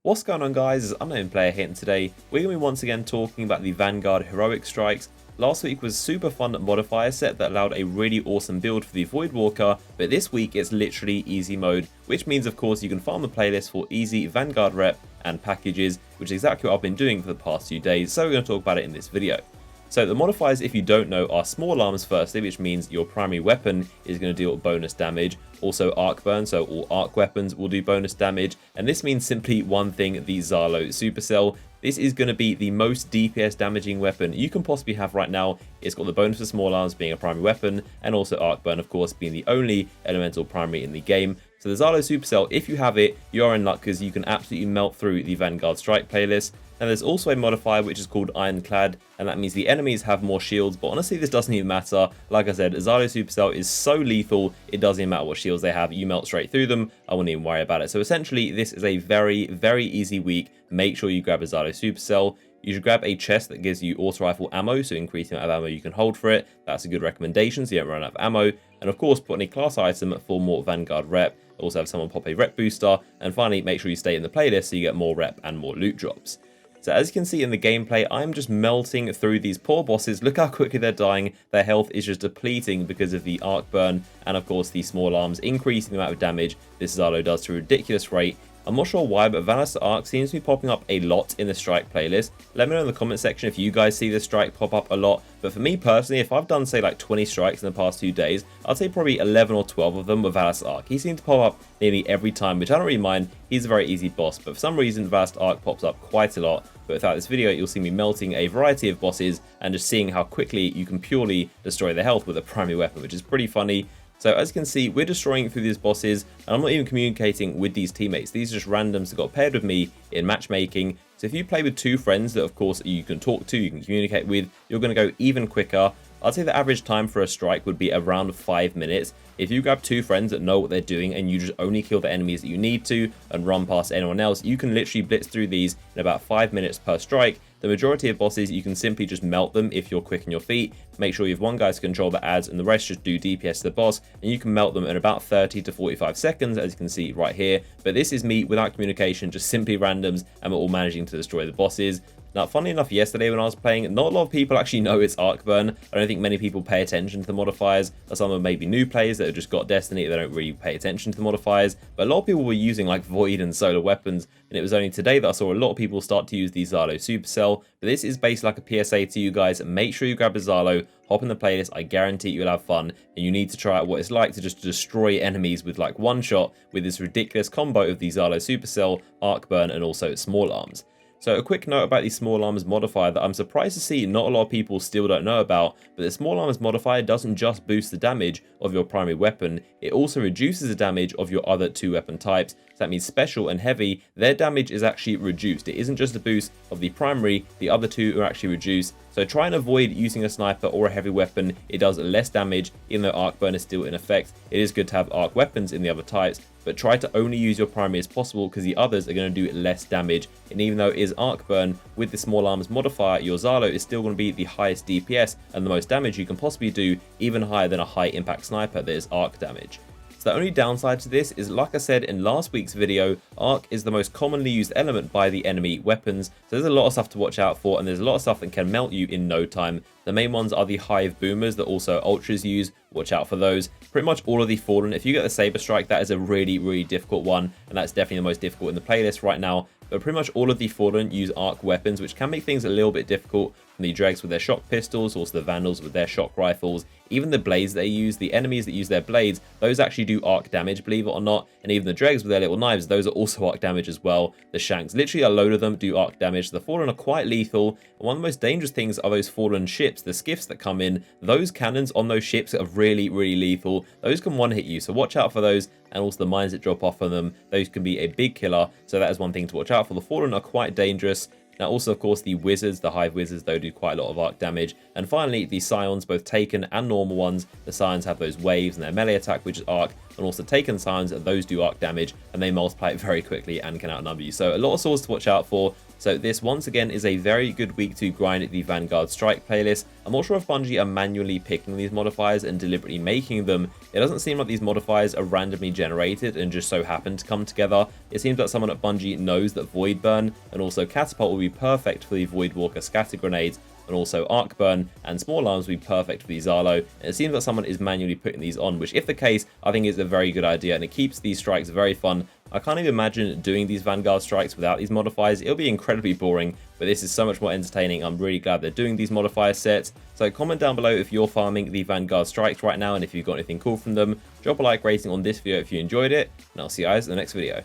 What's going on, guys? It's Unknown Player here, and today we're going to be once again talking about the Vanguard Heroic Strikes. Last week was super fun modifier set that allowed a really awesome build for the Void Walker, but this week it's literally easy mode, which means of course you can farm the playlist for easy Vanguard rep and packages, which is exactly what I've been doing for the past few days, so we're going to talk about it in this video. So the modifiers, if you don't know, are small arms firstly, which means your primary weapon is going to deal bonus damage. Also arc burn, so all arc weapons will do bonus damage. And this means simply one thing, the Xalo Supercell. This is going to be the most DPS damaging weapon you can possibly have right now. It's got the bonus for small arms being a primary weapon, and also arc burn, of course, being the only elemental primary in the game. So the Xalo Supercell, if you have it, you are in luck because you can absolutely melt through the Vanguard Strike playlist. And there's also a modifier which is called Ironclad, and that means the enemies have more shields, but honestly this doesn't even matter. Like I said, Xalo Supercell is so lethal, it doesn't even matter what shields they have, you melt straight through them, I wouldn't even worry about it. So essentially this is a very, very easy week. Make sure you grab a Xalo Supercell. You should grab a chest that gives you auto rifle ammo, so increase the amount of ammo you can hold for it. That's a good recommendation, so you don't run out of ammo. And of course, put in a class item for more Vanguard rep. Also have someone pop a rep booster. And finally, make sure you stay in the playlist so you get more rep and more loot drops. So as you can see in the gameplay, I'm just melting through these poor bosses. Look how quickly they're dying. Their health is just depleting because of the arc burn. And of course, the small arms increasing the amount of damage this Xalo does to a ridiculous rate. I'm not sure why, but Vanessa Arc seems to be popping up a lot in the strike playlist. Let me know in the comment section if you guys see this strike pop up a lot. But for me personally, if I've done say like 20 strikes in the past 2 days, I'd say probably 11 or 12 of them were Vanessa Arc. He seems to pop up nearly every time, which I don't really mind. He's a very easy boss, but for some reason Vanessa Arc pops up quite a lot. But throughout this video, you'll see me melting a variety of bosses and just seeing how quickly you can purely destroy their health with a primary weapon, which is pretty funny. So as you can see, we're destroying through these bosses, and I'm not even communicating with these teammates. These are just randoms that got paired with me in matchmaking. So if you play with 2 friends that of course you can talk to, you can communicate with, you're going to go even quicker. I'd say the average time for a strike would be around 5 minutes. If you grab 2 friends that know what they're doing and you just only kill the enemies that you need to and run past anyone else, you can literally blitz through these in about 5 minutes per strike. The majority of bosses, you can simply just melt them if you're quick on your feet. Make sure you have one guy to control the ads and the rest just do DPS to the boss, and you can melt them in about 30 to 45 seconds, as you can see right here. But this is me without communication, just simply randoms, and we're all managing to destroy the bosses. Now, funnily enough, yesterday when I was playing, not a lot of people actually know it's arc burn. I don't think many people pay attention to the modifiers. Some of them may be new players that have just got Destiny, they don't really pay attention to the modifiers. But a lot of people were using like Void and solar weapons, and it was only today that I saw a lot of people start to use the Xalo Supercell. But this is basically like a PSA to you guys. Make sure you grab a Xalo, hop in the playlist, I guarantee you'll have fun, and you need to try out what it's like to just destroy enemies with like one shot with this ridiculous combo of the Xalo Supercell, arc burn, and also small arms. So a quick note about the small arms modifier that I'm surprised to see not a lot of people still don't know about, but the small arms modifier doesn't just boost the damage of your primary weapon, it also reduces the damage of your other 2 weapon types. So that means special and heavy, their damage is actually reduced. It isn't just a boost of the primary, the other 2 are actually reduced. So try and avoid using a sniper or a heavy weapon. It does less damage, even though arc burn is still in effect. It is good to have arc weapons in the other types, but try to only use your primary as possible because the others are going to do less damage. And even though it is arc burn, with the small arms modifier, your Xalo is still going to be the highest DPS and the most damage you can possibly do, even higher than a high impact sniper that is arc damage. The only downside to this is, like I said in last week's video, arc is the most commonly used element by the enemy weapons, so there's a lot of stuff to watch out for, and there's a lot of stuff that can melt you in no time. The main ones are the Hive Boomers that also Ultras use, watch out for those. Pretty much all of the Fallen, if you get the Saber Strike, that is a really, really difficult one, and that's definitely the most difficult in the playlist right now. But pretty much all of the Fallen use arc weapons, which can make things a little bit difficult. From the Dregs with their shock pistols, also the Vandals with their shock rifles, even the blades they use, the enemies that use their blades, those actually do arc damage, believe it or not. And even the Dregs with their little knives, those are also arc damage as well. The Shanks, literally a load of them do arc damage. The Fallen are quite lethal, and one of the most dangerous things are those Fallen ships, the skiffs that come in. Those cannons on those ships are really, really lethal. Those can one hit you, so watch out for those. And also the mines that drop off on them, those can be a big killer, so that is one thing to watch out for. The Fallen are quite dangerous. Now also, of course, the Wizards, the Hive Wizards, though, do quite a lot of arc damage. And finally, the Scions, both Taken and normal ones. The Scions have those waves and their melee attack, which is arc, and also Taken Scions, those do arc damage, and they multiply it very quickly and can outnumber you. So a lot of swords to watch out for. So this once again is a very good week to grind the Vanguard Strike playlist. I'm not sure if Bungie are manually picking these modifiers and deliberately making them. It doesn't seem like these modifiers are randomly generated and just so happen to come together. It seems like someone at Bungie knows that Void Burn and also Catapult will be perfect for the Voidwalker scatter grenades, and also Arc Burn and Small Arms will be perfect for the Zalo. And it seems like someone is manually putting these on, which if the case, I think is a very good idea, and it keeps these strikes very fun. I can't even imagine doing these Vanguard strikes without these modifiers. It'll be incredibly boring, but this is so much more entertaining. I'm really glad they're doing these modifier sets. So comment down below if you're farming the Vanguard strikes right now and if you've got anything cool from them. Drop a like rating on this video if you enjoyed it, and I'll see you guys in the next video.